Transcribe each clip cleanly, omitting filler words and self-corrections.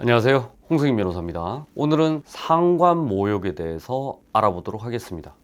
안녕하세요, 홍승인 변호사입니다. 오늘은 상관모욕에 대해서 알아보도록 하겠습니다.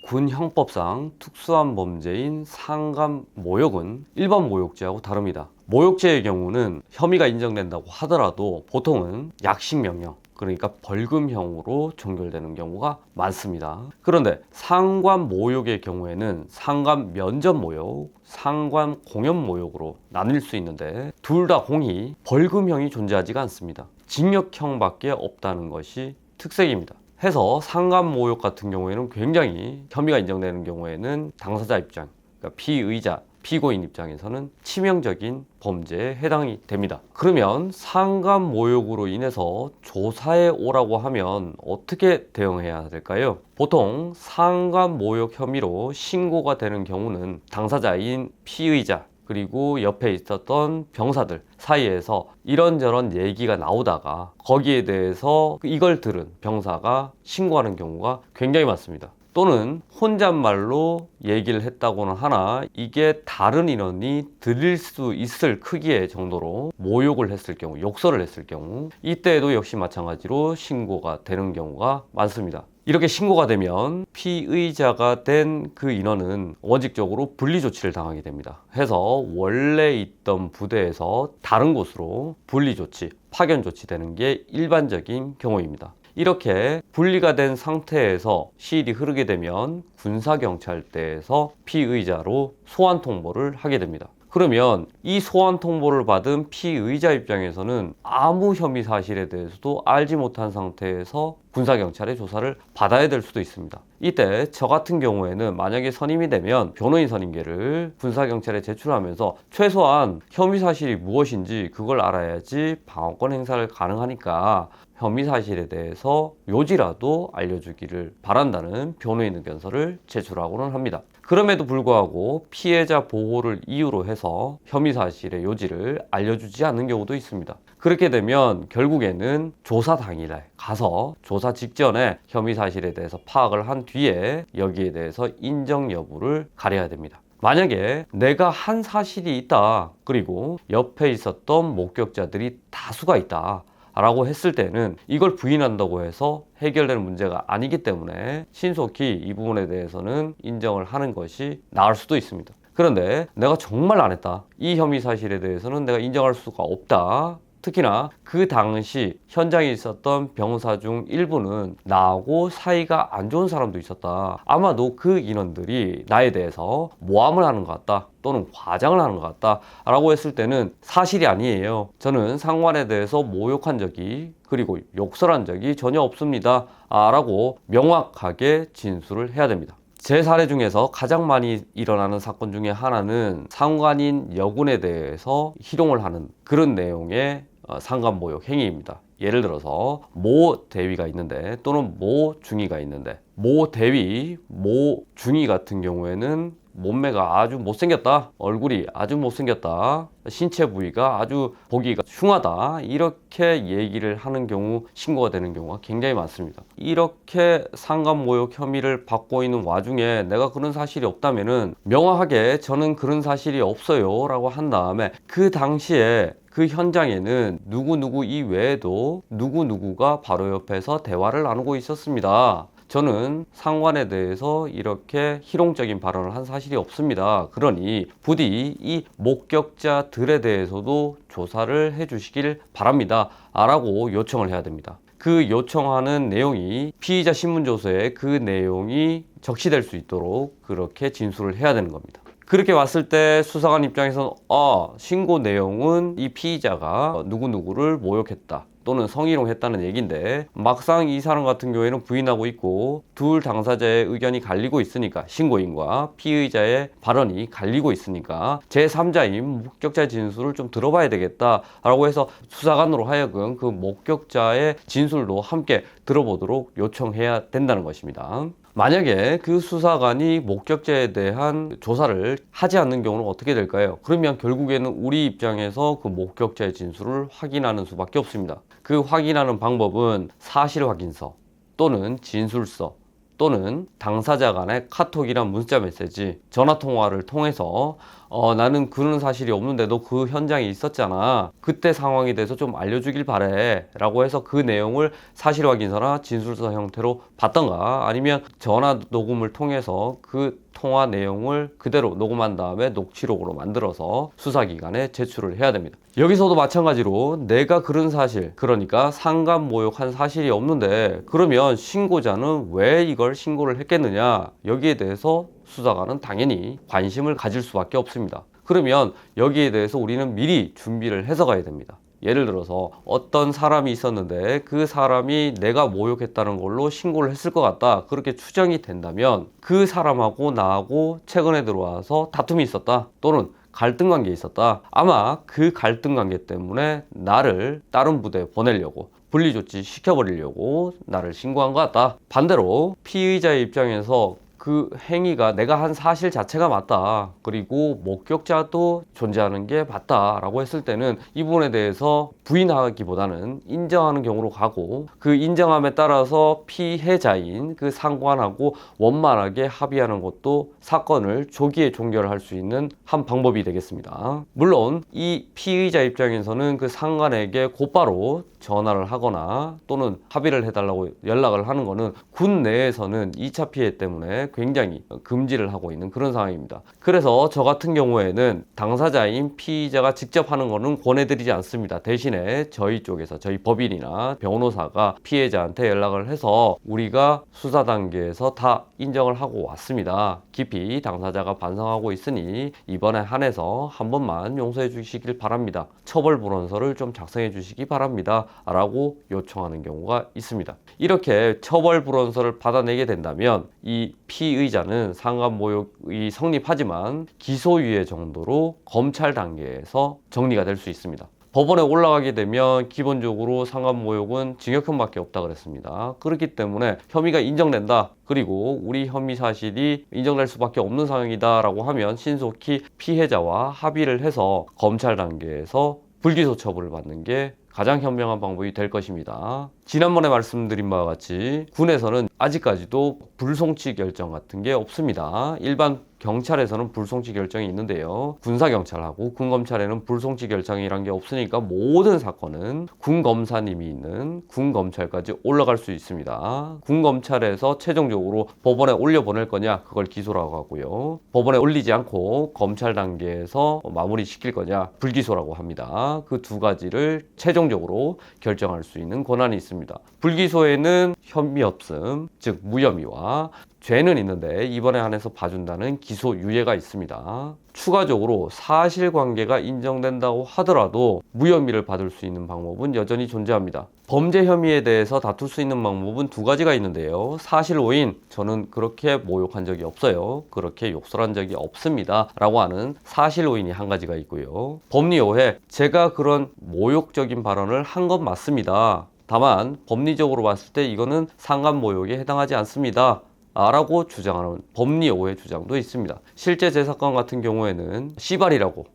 군 형법상 특수한 범죄인 상관모욕은 일반 모욕죄하고 다릅니다. 모욕죄의 경우는 혐의가 인정된다고 하더라도 보통은 약식명령, 그러니까 벌금형으로 종결되는 경우가 많습니다. 그런데 상관모욕의 경우에는 상관면접모욕, 상관공연모욕으로 나뉠 수 있는데 둘 다 공히 벌금형이 존재하지가 않습니다. 징역형밖에 없다는 것이 특색입니다. 해서 상관모욕 같은 경우에는 굉장히 혐의가 인정되는 경우에는 당사자 입장, 그러니까 피의자, 피고인 입장에서는 치명적인 범죄에 해당이 됩니다. 그러면 상관모욕으로 인해서 조사에 오라고 하면 어떻게 대응해야 될까요? 보통 상관모욕 혐의로 신고가 되는 경우는 당사자인 피의자 그리고 옆에 있었던 병사들 사이에서 이런저런 얘기가 나오다가 거기에 대해서 이걸 들은 병사가 신고하는 경우가 굉장히 많습니다. 또는 혼잣말로 얘기를 했다고는 하나 이게 다른 인원이 들릴 수 있을 크기의 정도로 모욕을 했을 경우, 욕설을 했을 경우 이때에도 역시 마찬가지로 신고가 되는 경우가 많습니다. 이렇게 신고가 되면 피의자가 된 그 인원은 원칙적으로 분리 조치를 당하게 됩니다. 해서 원래 있던 부대에서 다른 곳으로 분리 조치, 파견 조치되는 게 일반적인 경우입니다. 이렇게 분리가 된 상태에서 시일이 흐르게 되면 군사경찰대에서 피의자로 소환 통보를 하게 됩니다. 그러면 이 소환 통보를 받은 피의자 입장에서는 아무 혐의 사실에 대해서도 알지 못한 상태에서 군사경찰의 조사를 받아야 될 수도 있습니다. 이때 저 같은 경우에는 만약에 선임이 되면 변호인 선임계를 군사경찰에 제출하면서 최소한 혐의 사실이 무엇인지 그걸 알아야지 방어권 행사를 가능하니까 혐의 사실에 대해서 요지라도 알려주기를 바란다는 변호인 의견서를 제출하고는 합니다. 그럼에도 불구하고 피해자 보호를 이유로 해서 혐의 사실의 요지를 알려주지 않는 경우도 있습니다. 그렇게 되면 결국에는 조사 당일에 가서 조사 직전에 혐의 사실에 대해서 파악을 한 뒤에 여기에 대해서 인정 여부를 가려야 됩니다. 만약에 내가 한 사실이 있다, 그리고 옆에 있었던 목격자들이 다수가 있다 라고 했을 때는 이걸 부인한다고 해서 해결되는 문제가 아니기 때문에 신속히 이 부분에 대해서는 인정을 하는 것이 나을 수도 있습니다. 그런데 내가 정말 안 했다, 이 혐의 사실에 대해서는 내가 인정할 수가 없다, 특히나 그 당시 현장에 있었던 병사 중 일부는 나하고 사이가 안 좋은 사람도 있었다, 아마도 그 인원들이 나에 대해서 모함을 하는 것 같다 또는 과장을 하는 것 같다 라고 했을 때는 사실이 아니에요, 저는 상관에 대해서 모욕한 적이 그리고 욕설한 적이 전혀 없습니다 라고 명확하게 진술을 해야 됩니다. 제 사례 중에서 가장 많이 일어나는 사건 중에 하나는 상관인 여군에 대해서 희롱을 하는 그런 내용의 상관모욕 행위입니다. 예를 들어서 모 대위가 있는데 또는 모 중위가 있는데 모 대위, 모 중위 같은 경우에는 몸매가 아주 못생겼다, 얼굴이 아주 못생겼다, 신체 부위가 아주 보기가 흉하다 이렇게 얘기를 하는 경우 신고가 되는 경우가 굉장히 많습니다. 이렇게 상관모욕 혐의를 받고 있는 와중에 내가 그런 사실이 없다면은 명확하게 저는 그런 사실이 없어요 라고 한 다음에 그 당시에 그 현장에는 누구누구 이외에도 누구누구가 바로 옆에서 대화를 나누고 있었습니다, 저는 상관에 대해서 이렇게 희롱적인 발언을 한 사실이 없습니다, 그러니 부디 이 목격자들에 대해서도 조사를 해 주시길 바랍니다 라고 요청을 해야 됩니다. 그 요청하는 내용이 피의자 신문조서에 그 내용이 적시될 수 있도록 그렇게 진술을 해야 되는 겁니다. 그렇게 왔을 때 수사관 입장에서는 신고 내용은 이 피의자가 누구누구를 모욕했다 또는 성희롱했다는 얘기인데 막상 이 사람 같은 경우에는 부인하고 있고 둘 당사자의 의견이 갈리고 있으니까, 신고인과 피의자의 발언이 갈리고 있으니까 제3자인 목격자의 진술을 좀 들어봐야 되겠다라고 해서 수사관으로 하여금 그 목격자의 진술도 함께 들어보도록 요청해야 된다는 것입니다. 만약에 그 수사관이 목격자에 대한 조사를 하지 않는 경우는 어떻게 될까요? 그러면 결국에는 우리 입장에서 그 목격자의 진술을 확인하는 수밖에 없습니다. 그 확인하는 방법은 사실 확인서 또는 진술서 또는 당사자 간의 카톡이나 문자 메시지, 전화 통화를 통해서 나는 그런 사실이 없는데 너 그 현장에 있었잖아. 그때 상황에 대해서 좀 알려주길 바래. 라고 해서 그 내용을 사실 확인서나 진술서 형태로 받던가 아니면 전화 녹음을 통해서 그 통화 내용을 그대로 녹음한 다음에 녹취록으로 만들어서 수사기관에 제출을 해야 됩니다. 여기서도 마찬가지로 내가 그런 사실, 그러니까 상간 모욕한 사실이 없는데 그러면 신고자는 왜 이걸 신고를 했겠느냐, 여기에 대해서 수사관은 당연히 관심을 가질 수밖에 없습니다. 그러면 여기에 대해서 우리는 미리 준비를 해서 가야 됩니다. 예를 들어서 어떤 사람이 있었는데 그 사람이 내가 모욕했다는 걸로 신고를 했을 것 같다, 그렇게 추정이 된다면 그 사람하고 나하고 최근에 들어와서 다툼이 있었다 또는 갈등 관계에 있었다. 아마 그 갈등 관계 때문에 나를 다른 부대에 보내려고 분리조치 시켜버리려고 나를 신고한 것 같다. 반대로 피의자의 입장에서 그 행위가 내가 한 사실 자체가 맞다, 그리고 목격자도 존재하는 게 맞다 라고 했을 때는 이 부분에 대해서 부인하기보다는 인정하는 경우로 가고, 그 인정함에 따라서 피해자인 그 상관하고 원만하게 합의하는 것도 사건을 조기에 종결할 수 있는 한 방법이 되겠습니다. 물론 이 피의자 입장에서는 그 상관에게 곧바로 전화를 하거나 또는 합의를 해달라고 연락을 하는 거는 군 내에서는 2차 피해 때문에 굉장히 금지를 하고 있는 그런 상황입니다. 그래서 저 같은 경우에는 당사자인 피의자가 직접 하는 거는 권해드리지 않습니다. 대신에 저희 쪽에서, 저희 법인이나 변호사가 피해자한테 연락을 해서 우리가 수사 단계에서 다 인정을 하고 왔습니다. 깊이 당사자가 반성하고 있으니 이번에 한해서 한 번만 용서해 주시길 바랍니다. 처벌 불원서를 좀 작성해 주시기 바랍니다 라고 요청하는 경우가 있습니다. 이렇게 처벌 불원서를 받아내게 된다면 이 피의자는 상간모욕이 성립하지만 기소유예 정도로 검찰 단계에서 정리가 될 수 있습니다. 법원에 올라가게 되면 기본적으로 상간모욕은 징역형밖에 없다 그랬습니다. 그렇기 때문에 혐의가 인정된다, 그리고 우리 혐의 사실이 인정될 수밖에 없는 상황이다 라고 하면 신속히 피해자와 합의를 해서 검찰 단계에서 불기소 처분을 받는 게 가장 현명한 방법이 될 것입니다. 지난번에 말씀드린 바와 같이 군에서는 아직까지도 불송치 결정 같은 게 없습니다. 일반 경찰에서는 불송치 결정이 있는데요, 군사경찰하고 군검찰에는 불송치 결정이란 게 없으니까 모든 사건은 군검사님이 있는 군검찰까지 올라갈 수 있습니다. 군검찰에서 최종적으로 법원에 올려보낼 거냐, 그걸 기소라고 하고요, 법원에 올리지 않고 검찰 단계에서 마무리 시킬 거냐, 불기소라고 합니다. 그 두 가지를 최종적으로 결정할 수 있는 권한이 있습니다. 불기소에는 혐의 없음, 즉 무혐의와 죄는 있는데 이번에 한해서 봐준다는 기소유예가 있습니다. 추가적으로 사실관계가 인정된다고 하더라도 무혐의를 받을 수 있는 방법은 여전히 존재합니다. 범죄 혐의에 대해서 다툴 수 있는 방법은 두 가지가 있는데요, 사실 오인, 저는 그렇게 모욕한 적이 없어요, 그렇게 욕설한 적이 없습니다 라고 하는 사실 오인이 한 가지가 있고요, 법리 오해, 제가 그런 모욕적인 발언을 한 건 맞습니다, 다만 법리적으로 봤을 때 이거는 상간모욕에 해당하지 않습니다 라고 주장하는 법리 오해 주장도 있습니다. 실제 제 사건 같은 경우에는 씨발이라고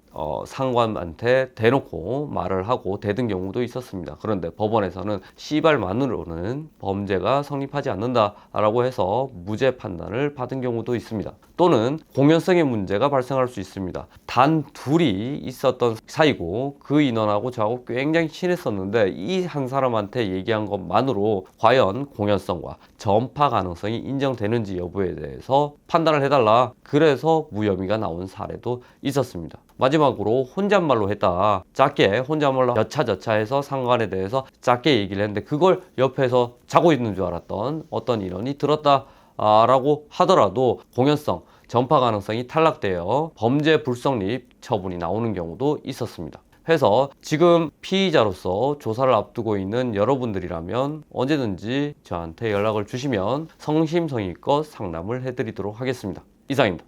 상관한테 대놓고 말을 하고 대든 경우도 있었습니다. 그런데 법원에서는 씨발만으로는 범죄가 성립하지 않는다라고 해서 무죄 판단을 받은 경우도 있습니다. 또는 공연성의 문제가 발생할 수 있습니다. 단 둘이 있었던 사이고 그 인원하고 저하고 굉장히 친했었는데 이 한 사람한테 얘기한 것만으로 과연 공연성과 전파 가능성이 인정되는지 여부에 대해서 판단을 해달라, 그래서 무혐의가 나온 사례도 있었습니다. 마지막으로 혼잣말로 했다, 작게 혼잣말로 여차저차해서 상관에 대해서 작게 얘기를 했는데 그걸 옆에서 자고 있는 줄 알았던 어떤 인원이 들었다 라고 하더라도 공연성, 전파 가능성이 탈락되어 범죄 불성립 처분이 나오는 경우도 있었습니다. 해서 지금 피의자로서 조사를 앞두고 있는 여러분들이라면 언제든지 저한테 연락을 주시면 성심성의껏 상담을 해드리도록 하겠습니다. 이상입니다.